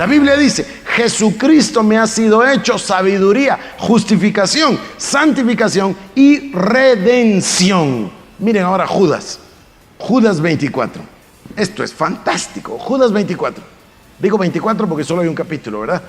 La Biblia dice, Jesucristo me ha sido hecho sabiduría, justificación, santificación y redención. Miren ahora Judas 24. Esto es fantástico. Judas 24. Digo 24 porque solo hay un capítulo, ¿verdad?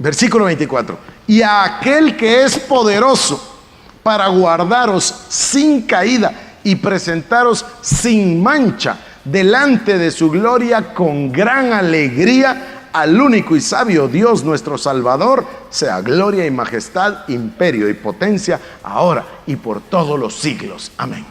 Versículo 24. Y a aquel que es poderoso para guardaros sin caída y presentaros sin mancha delante de su gloria con gran alegría, al único y sabio Dios nuestro Salvador, sea gloria y majestad, imperio y potencia, ahora y por todos los siglos. Amén.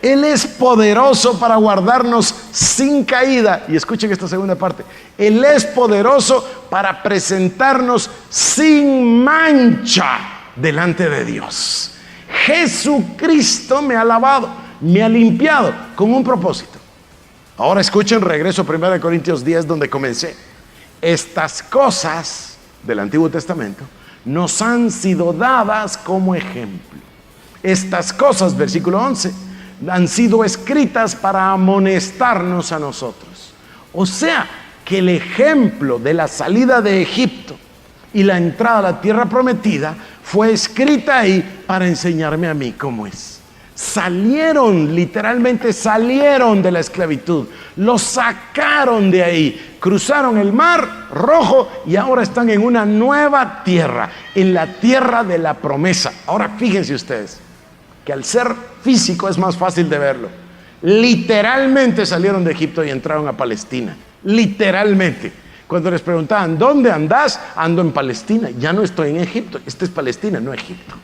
Él es poderoso para guardarnos sin caída. Y escuchen esta segunda parte. Él es poderoso para presentarnos sin mancha delante de Dios. Jesucristo me ha lavado, me ha limpiado con un propósito. Ahora escuchen, regreso a 1 Corintios 10 donde comencé. Estas cosas del Antiguo Testamento nos han sido dadas como ejemplo. Estas cosas, versículo 11, han sido escritas para amonestarnos a nosotros. O sea, que el ejemplo de la salida de Egipto y la entrada a la tierra prometida fue escrita ahí para enseñarme a mí cómo es. Salieron, literalmente salieron de la esclavitud, los sacaron de ahí, cruzaron el mar Rojo y ahora están en una nueva tierra, en la tierra de la promesa. Ahora fíjense ustedes, que al ser físico es más fácil de verlo. Literalmente salieron de Egipto y entraron a Palestina. Literalmente. Cuando les preguntaban, ¿dónde andás? Ando en Palestina. Ya no estoy en Egipto. Esta es Palestina, no Egipto.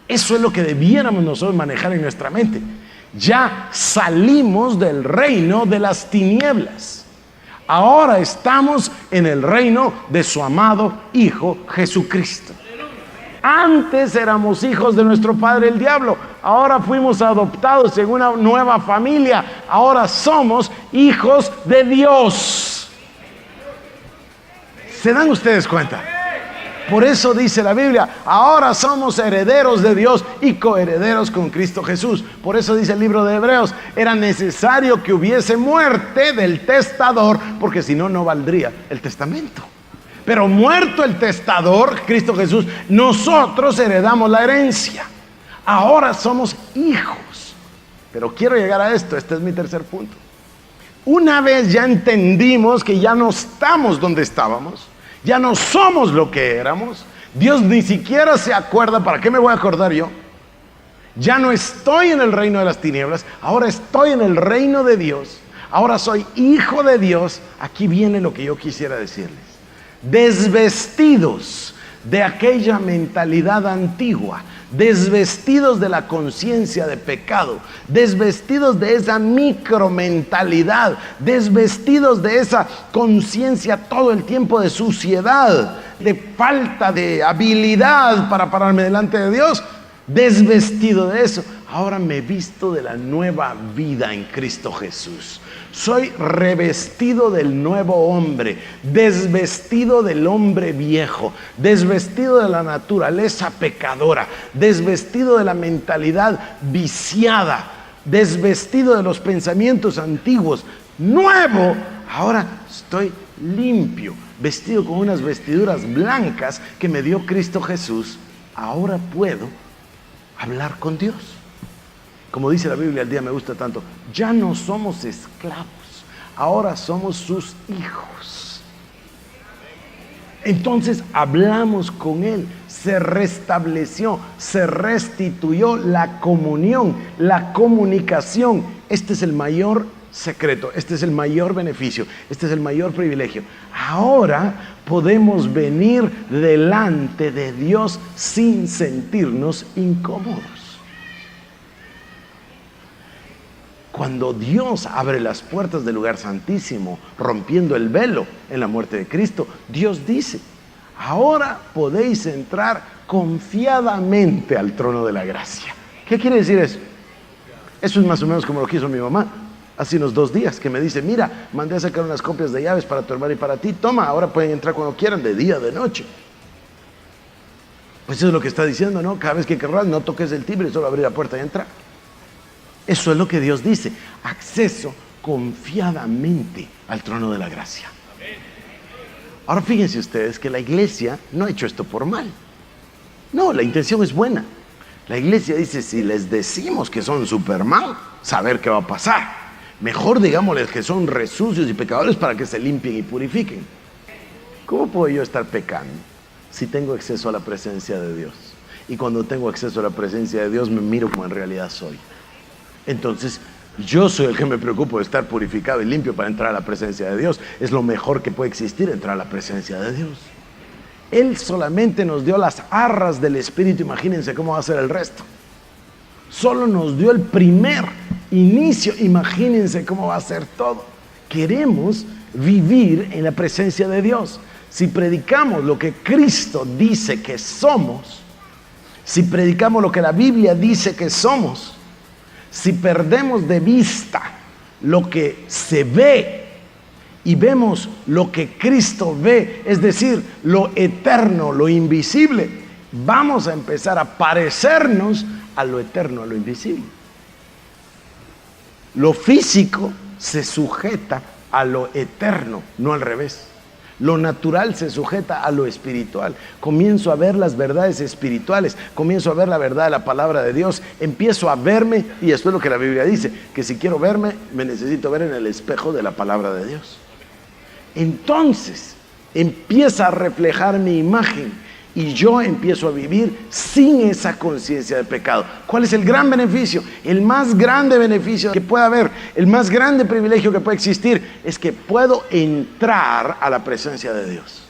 Eso es lo que debiéramos nosotros manejar en nuestra mente. Ya salimos del reino de las tinieblas. Ahora estamos en el reino de su amado Hijo Jesucristo. Antes éramos hijos de nuestro padre el diablo, ahora fuimos adoptados en una nueva familia, ahora somos hijos de Dios. ¿Se dan ustedes cuenta? Por eso dice la Biblia, ahora somos herederos de Dios y coherederos con Cristo Jesús. Por eso dice el libro de Hebreos, era necesario que hubiese muerte del testador, porque si no, no valdría el testamento. Pero muerto el testador, Cristo Jesús, nosotros heredamos la herencia. Ahora somos hijos. Pero quiero llegar a esto, este es mi tercer punto. Una vez ya entendimos que ya no estamos donde estábamos, ya no somos lo que éramos, Dios ni siquiera se acuerda, ¿para qué me voy a acordar yo? Ya no estoy en el reino de las tinieblas, ahora estoy en el reino de Dios, ahora soy hijo de Dios. Aquí viene lo que yo quisiera decirles. Desvestidos de aquella mentalidad antigua, desvestidos de la conciencia de pecado, desvestidos de esa micromentalidad, desvestidos de esa conciencia todo el tiempo de suciedad, de falta de habilidad para pararme delante de Dios, desvestido de eso, ahora me visto de la nueva vida en Cristo Jesús. Soy revestido del nuevo hombre, desvestido del hombre viejo, desvestido de la naturaleza pecadora, desvestido de la mentalidad viciada, desvestido de los pensamientos antiguos. Nuevo, ahora estoy limpio, vestido con unas vestiduras blancas que me dio Cristo Jesús. Ahora puedo hablar con Dios. Como dice la Biblia, el día me gusta tanto, ya no somos esclavos, ahora somos sus hijos. Entonces hablamos con Él, se restableció, se restituyó la comunión, la comunicación. Este es el mayor secreto, este es el mayor beneficio, este es el mayor privilegio. Ahora podemos venir delante de Dios sin sentirnos incómodos. Cuando Dios abre las puertas del lugar santísimo, rompiendo el velo en la muerte de Cristo, Dios dice, ahora podéis entrar confiadamente al trono de la gracia. ¿Qué quiere decir eso? Eso es más o menos como lo que hizo mi mamá hace unos 2 días, que me dice, mira, mandé a sacar unas copias de llaves para tu hermano y para ti, toma, ahora pueden entrar cuando quieran, de día, de noche. Pues eso es lo que está diciendo, ¿no? Cada vez que querrás, no toques el timbre, solo abrir la puerta y entrar. Eso es lo que Dios dice, acceso confiadamente al trono de la gracia. Ahora fíjense ustedes que la iglesia no ha hecho esto por mal. No, la intención es buena. La iglesia dice, si les decimos que son Superman, saber qué va a pasar. Mejor digámosles que son resucios y pecadores para que se limpien y purifiquen. ¿Cómo puedo yo estar pecando si tengo acceso a la presencia de Dios? Y cuando tengo acceso a la presencia de Dios me miro como en realidad soy. Entonces, yo soy el que me preocupo de estar purificado y limpio para entrar a la presencia de Dios. Es lo mejor que puede existir, entrar a la presencia de Dios. Él solamente nos dio las arras del Espíritu, imagínense cómo va a ser el resto. Solo nos dio el primer inicio, imagínense cómo va a ser todo. Queremos vivir en la presencia de Dios. Si predicamos lo que Cristo dice que somos, si predicamos lo que la Biblia dice que somos, si perdemos de vista lo que se ve y vemos lo que Cristo ve, es decir, lo eterno, lo invisible, vamos a empezar a parecernos a lo eterno, a lo invisible. Lo físico se sujeta a lo eterno, no al revés. Lo natural se sujeta a lo espiritual. Comienzo a ver las verdades espirituales, comienzo a ver la verdad de la palabra de Dios, empiezo a verme, y esto es lo que la Biblia dice, que si quiero verme, me necesito ver en el espejo de la palabra de Dios. Entonces empieza a reflejar mi imagen y yo empiezo a vivir sin esa conciencia de pecado. ¿Cuál es el gran beneficio? El más grande beneficio que puede haber, el más grande privilegio que puede existir, es que puedo entrar a la presencia de Dios.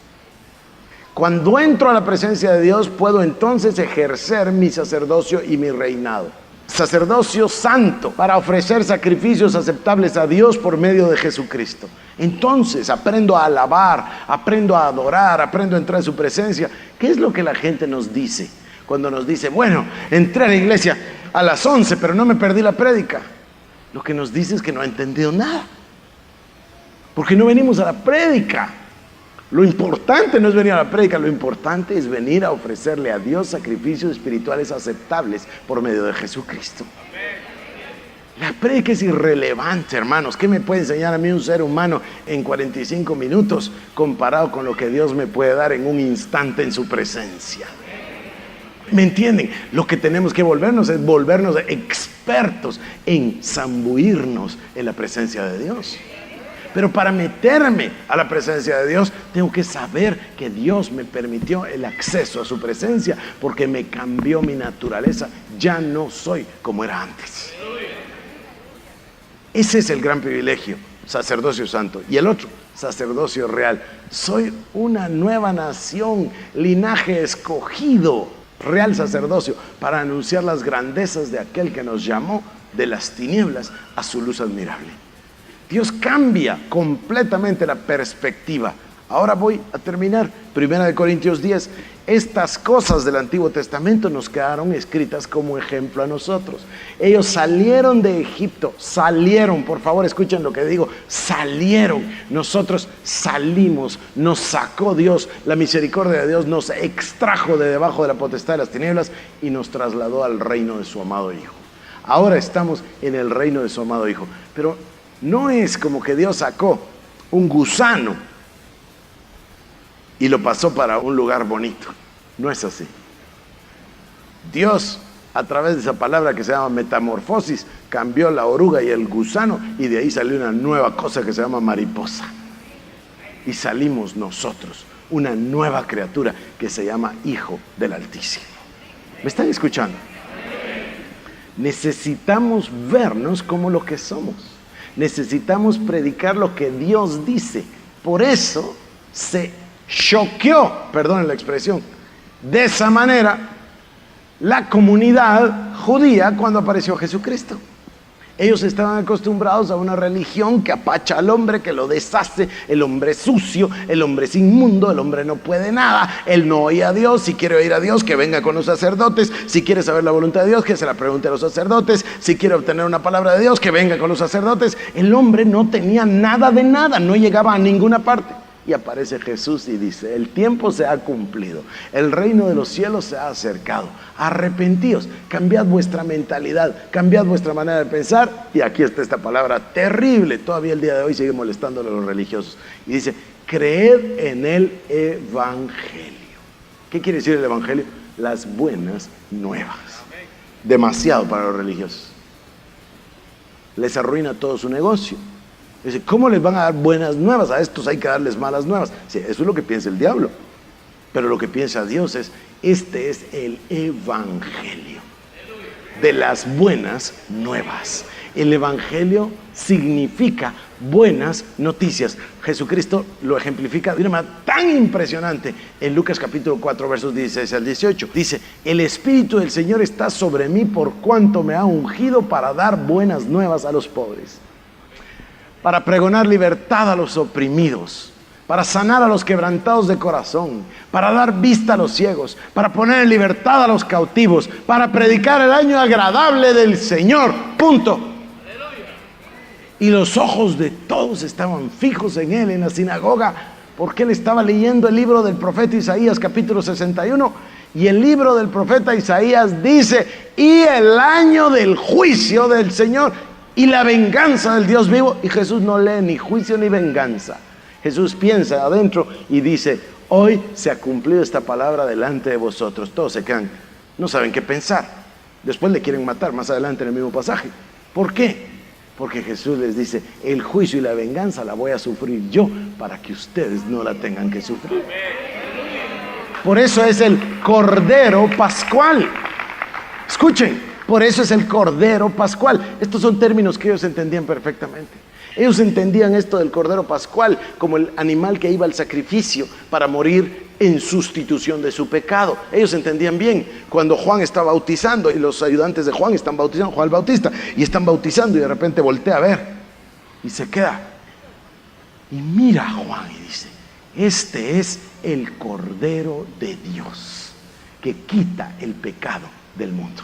Cuando entro a la presencia de Dios, puedo entonces ejercer mi sacerdocio y mi reinado. Sacerdocio santo para ofrecer sacrificios aceptables a Dios por medio de Jesucristo. Entonces aprendo a alabar, aprendo a adorar, aprendo a entrar en su presencia. ¿Qué es lo que la gente nos dice? Cuando nos dice, bueno, entré a la iglesia a las 11, pero no me perdí la prédica. Lo que nos dice es que no ha entendido nada, porque no venimos a la prédica. Lo importante no es venir a la prédica, lo importante es venir a ofrecerle a Dios sacrificios espirituales aceptables por medio de Jesucristo. La prédica es irrelevante, hermanos. ¿Qué me puede enseñar a mí un ser humano en 45 minutos comparado con lo que Dios me puede dar en un instante en su presencia? ¿Me entienden? Lo que tenemos que volvernos es volvernos expertos en zambuirnos en la presencia de Dios. Pero para meterme a la presencia de Dios, tengo que saber que Dios me permitió el acceso a su presencia, porque me cambió mi naturaleza. Ya no soy como era antes. Ese es el gran privilegio, sacerdocio santo. Y el otro, sacerdocio real. Soy una nueva nación, linaje escogido, real sacerdocio, para anunciar las grandezas de aquel que nos llamó de las tinieblas a su luz admirable. Dios cambia completamente la perspectiva. Ahora voy a terminar. 1 Corintios 10. Estas cosas del Antiguo Testamento nos quedaron escritas como ejemplo a nosotros. Ellos salieron de Egipto. Salieron, por favor, escuchen lo que digo. Salieron. Nosotros salimos. Nos sacó Dios. La misericordia de Dios nos extrajo de debajo de la potestad de las tinieblas y nos trasladó al reino de su amado Hijo. Ahora estamos en el reino de su amado Hijo. Pero no es como que Dios sacó un gusano y lo pasó para un lugar bonito. No es así. Dios, a través de esa palabra que se llama metamorfosis, cambió la oruga y el gusano, y de ahí salió una nueva cosa que se llama mariposa. Y salimos nosotros, una nueva criatura que se llama Hijo del Altísimo. ¿Me están escuchando? Necesitamos vernos como lo que somos. Necesitamos predicar lo que Dios dice. Por eso se choqueó, perdonen la expresión, de esa manera la comunidad judía cuando apareció Jesucristo. Ellos estaban acostumbrados a una religión que apacha al hombre, que lo deshace. El hombre es sucio, el hombre es inmundo, el hombre no puede nada. Él no oye a Dios. Si quiere oír a Dios, que venga con los sacerdotes. Si quiere saber la voluntad de Dios, que se la pregunte a los sacerdotes. Si quiere obtener una palabra de Dios, que venga con los sacerdotes. El hombre no tenía nada de nada, no llegaba a ninguna parte. Y aparece Jesús y dice: el tiempo se ha cumplido, el reino de los cielos se ha acercado, arrepentíos, cambiad vuestra mentalidad, cambiad vuestra manera de pensar. Y aquí está esta palabra terrible, todavía el día de hoy sigue molestándole a los religiosos, y dice: creed en el evangelio. ¿Qué quiere decir el evangelio? Las buenas nuevas. Demasiado para los religiosos, les arruina todo su negocio. Dice: ¿cómo les van a dar buenas nuevas? A estos hay que darles malas nuevas. Sí, eso es lo que piensa el diablo. Pero lo que piensa Dios es: este es el evangelio de las buenas nuevas. El evangelio significa buenas noticias. Jesucristo lo ejemplifica de una manera tan impresionante en Lucas capítulo 4 versos 16 al 18. Dice: el Espíritu del Señor está sobre mí por cuanto me ha ungido para dar buenas nuevas a los pobres, para pregonar libertad a los oprimidos, para sanar a los quebrantados de corazón, para dar vista a los ciegos, para poner en libertad a los cautivos, para predicar el año agradable del Señor. Punto. Y los ojos de todos estaban fijos en él en la sinagoga, porque él estaba leyendo el libro del profeta Isaías capítulo 61. Y el libro del profeta Isaías dice: y el año del juicio del Señor y la venganza del Dios vivo. Y Jesús no lee ni juicio ni venganza. Jesús piensa adentro y dice: hoy se ha cumplido esta palabra delante de vosotros. Todos se quedan, no saben qué pensar. Después le quieren matar más adelante en el mismo pasaje. ¿Por qué? Porque Jesús les dice: el juicio y la venganza la voy a sufrir yo, para que ustedes no la tengan que sufrir. Por eso es el Cordero Pascual. Escuchen, por eso es el Cordero Pascual. Estos son términos que ellos entendían perfectamente. Ellos entendían esto del Cordero Pascual como el animal que iba al sacrificio para morir en sustitución de su pecado. Ellos entendían bien cuando Juan está bautizando y los ayudantes de Juan están bautizando, Juan el Bautista, y están bautizando, y de repente voltea a ver y se queda y mira a Juan y dice: este es el Cordero de Dios que quita el pecado del mundo.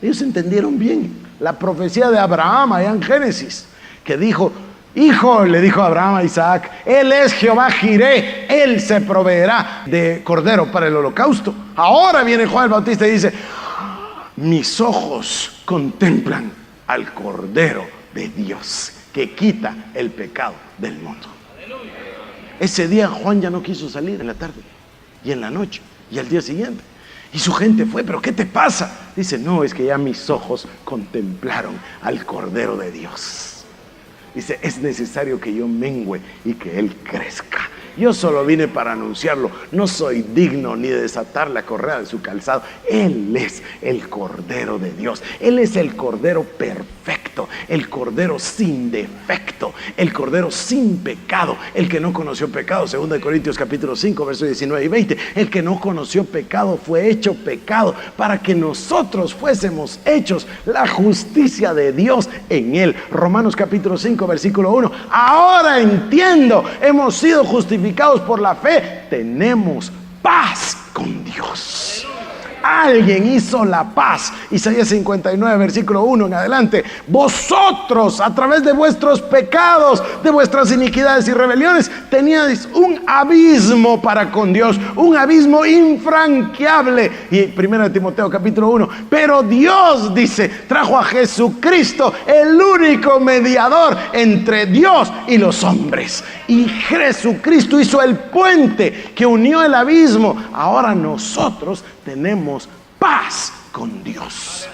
Ellos entendieron bien la profecía de Abraham allá en Génesis, que dijo: hijo, le dijo Abraham a Isaac, él es Jehová Jireh, él se proveerá de cordero para el holocausto. Ahora viene Juan el Bautista y dice: mis ojos contemplan al Cordero de Dios que quita el pecado del mundo. Ese día Juan ya no quiso salir en la tarde y en la noche y al día siguiente. Y su gente fue: ¿pero qué te pasa? Dice: no, es que ya mis ojos contemplaron al Cordero de Dios. Dice: es necesario que yo mengüe y que Él crezca. Yo solo vine para anunciarlo. No soy digno ni de desatar la correa de su calzado. Él es el Cordero de Dios. Él es el Cordero perfecto, el Cordero sin defecto, el Cordero sin pecado, el que no conoció pecado. 2 Corintios capítulo 5 versos 19 y 20. El que no conoció pecado fue hecho pecado para que nosotros fuésemos hechos la justicia de Dios en Él. Romanos capítulo 5 versículo 1. Ahora entiendo, hemos sido justificados por la fe, tenemos paz con Dios. Alguien hizo la paz. Isaías 59 versículo 1 en adelante: vosotros a través de vuestros pecados, de vuestras iniquidades y rebeliones, teníais un abismo para con Dios, un abismo infranqueable. Y 1 Timoteo capítulo 1: pero Dios, dice, trajo a Jesucristo, el único mediador entre Dios y los hombres. Y Jesucristo hizo el puente que unió el abismo. Ahora nosotros tenemos paz con Dios.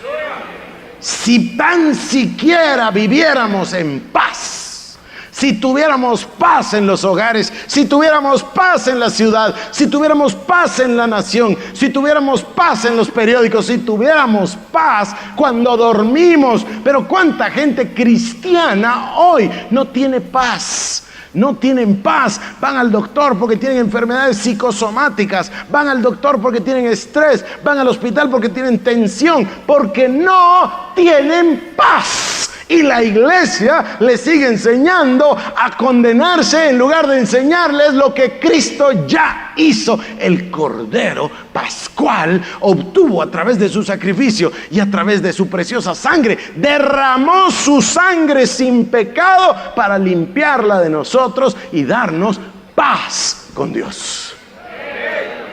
Si tan siquiera viviéramos en paz, si tuviéramos paz en los hogares, si tuviéramos paz en la ciudad, si tuviéramos paz en la nación, si tuviéramos paz en los periódicos, si tuviéramos paz cuando dormimos. Pero cuánta gente cristiana hoy no tiene paz. No tienen paz, van al doctor porque tienen enfermedades psicosomáticas, van al doctor porque tienen estrés, van al hospital porque tienen tensión, porque no tienen paz. Y la iglesia les sigue enseñando a condenarse en lugar de enseñarles lo que Cristo ya hizo. El Cordero Pascual obtuvo a través de su sacrificio y a través de su preciosa sangre. Derramó su sangre sin pecado para limpiarla de nosotros y darnos paz con Dios.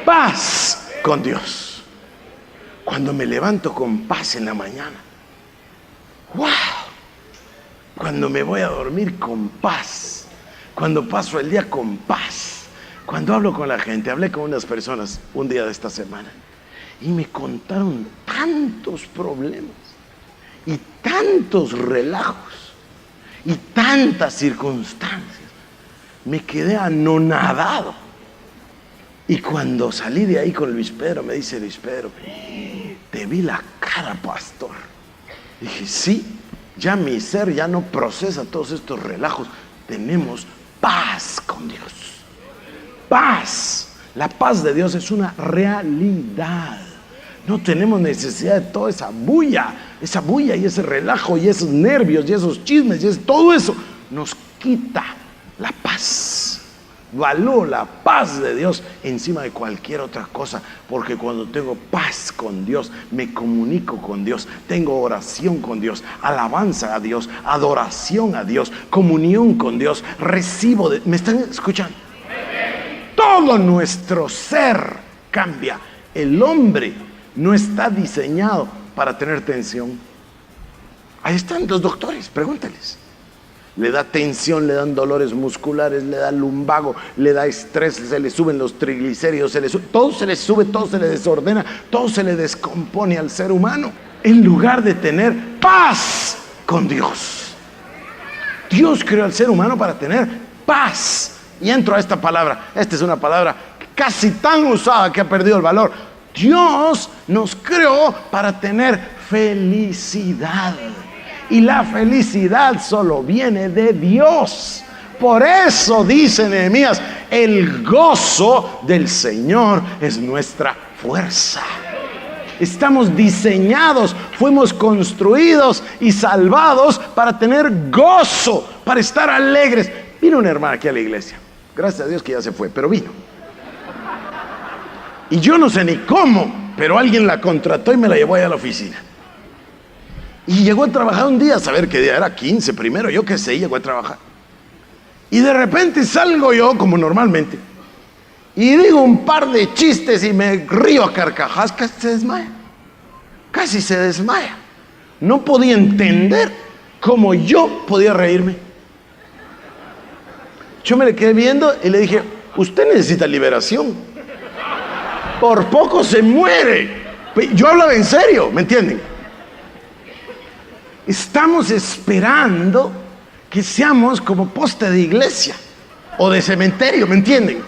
Paz con Dios. Cuando me levanto con paz en la mañana. ¡Wow! Cuando me voy a dormir con paz. Cuando paso el día con paz. Cuando hablo con la gente. Hablé con unas personas un día de esta semana. Y me contaron tantos problemas. Y tantos relajos. Y tantas circunstancias. Me quedé anonadado. Y cuando salí de ahí con Luis Pedro, me dice Luis Pedro, te vi la cara, pastor. Dije, sí, ya mi ser ya no procesa todos estos relajos. Tenemos paz con Dios. Paz. La paz de Dios es una realidad. No tenemos necesidad de toda esa bulla y ese relajo y esos nervios y esos chismes y todo eso nos quita la paz. Valoro la paz de Dios encima de cualquier otra cosa, porque cuando tengo paz con Dios, me comunico con Dios, tengo oración con Dios, alabanza a Dios, adoración a Dios, comunión con Dios, recibo de... ¿Me están escuchando? Todo nuestro ser cambia. El hombre no está diseñado para tener tensión. Ahí están los doctores, pregúntales. Le da tensión, le dan dolores musculares, le da lumbago, le da estrés, se le suben los triglicéridos, todo se le sube, todo se le desordena, todo se le descompone al ser humano, en lugar de tener paz con Dios. Dios creó al ser humano para tener paz. Y entro a esta palabra. Esta es una palabra casi tan usada que ha perdido el valor. Dios nos creó para tener felicidad. Y la felicidad solo viene de Dios. Por eso dice Nehemías, el gozo del Señor es nuestra fuerza. Estamos diseñados, fuimos construidos y salvados para tener gozo, para estar alegres. Vino una hermana aquí a la iglesia. Gracias a Dios que ya se fue, pero vino. Y yo no sé ni cómo, pero alguien la contrató y me la llevó allá a la oficina. Y llegó a trabajar un día, a saber qué día era, 15 primero, yo qué sé, llegó a trabajar. Y de repente salgo yo, como normalmente, y digo un par de chistes y me río a carcajadas, casi se desmaya. Casi se desmaya. No podía entender cómo yo podía reírme. Yo me le quedé viendo y le dije, usted necesita liberación. Por poco se muere. Yo hablaba en serio, ¿me entienden? Estamos esperando que seamos como poste de iglesia o de cementerio, ¿me entienden?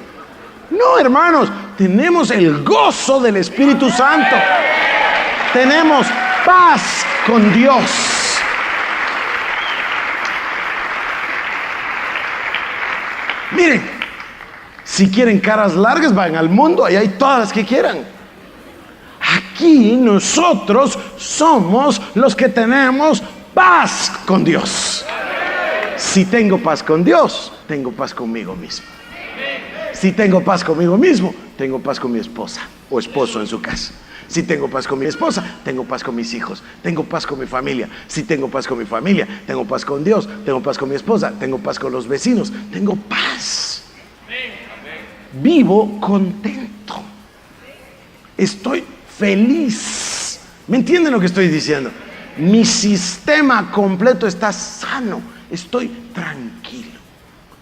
No, hermanos, tenemos el gozo del Espíritu Santo. Tenemos paz con Dios. Miren, si quieren caras largas, vayan al mundo, ahí hay todas las que quieran. Aquí nosotros somos los que tenemos paz con Dios. Si tengo paz con Dios, tengo paz conmigo mismo. Si tengo paz conmigo mismo, tengo paz con mi esposa o esposo en su casa. Si tengo paz con mi esposa, tengo paz con mis hijos, tengo paz con mi familia. Si tengo paz con mi familia, tengo paz con Dios, tengo paz con mi esposa, tengo paz con los vecinos, tengo paz. Vivo contento. Estoy feliz. ¿Me entienden lo que estoy diciendo? Mi sistema completo está sano. Estoy tranquilo.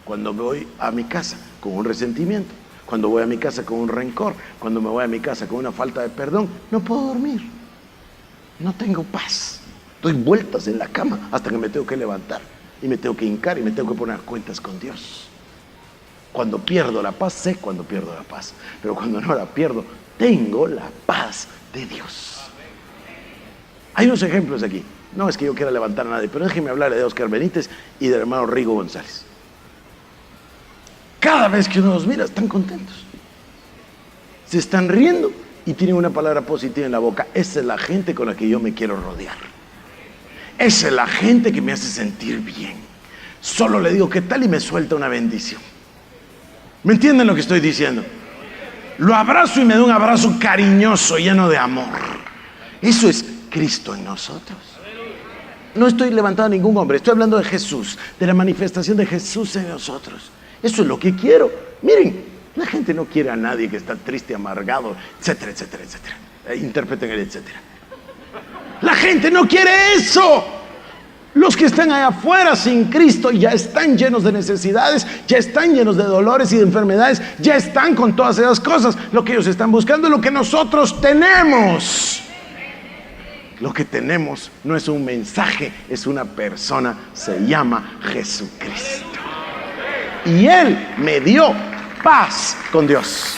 Cuando voy a mi casa con un resentimiento, cuando voy a mi casa con un rencor, cuando me voy a mi casa con una falta de perdón, no puedo dormir. No tengo paz. Doy vueltas en la cama hasta que me tengo que levantar y me tengo que hincar y me tengo que poner a cuentas con Dios. Cuando pierdo la paz, sé cuando pierdo la paz. Pero cuando no la pierdo, tengo la paz de Dios. Hay unos ejemplos aquí. No es que yo quiera levantar a nadie, pero déjenme hablar de Oscar Benítez y del hermano Rigo González. Cada vez que uno los mira, están contentos. Se están riendo y tienen una palabra positiva en la boca. Esa es la gente con la que yo me quiero rodear. Esa es la gente que me hace sentir bien. Solo le digo, ¿qué tal? Y me suelta una bendición. ¿Me entienden lo que estoy diciendo? Lo abrazo y me da un abrazo cariñoso, lleno de amor. Eso es Cristo en nosotros. No estoy levantando a ningún hombre, estoy hablando de Jesús, de la manifestación de Jesús en nosotros. Eso es lo que quiero. Miren, la gente no quiere a nadie que está triste, amargado, etcétera, etcétera, etcétera. Interpreten el etcétera. La gente no quiere eso. Los que están allá afuera sin Cristo ya están llenos de necesidades, ya están llenos de dolores y de enfermedades, ya están con todas esas cosas. Lo que ellos están buscando es lo que nosotros tenemos. Lo que tenemos no es un mensaje, es una persona, se llama Jesucristo. Y Él me dio paz con Dios.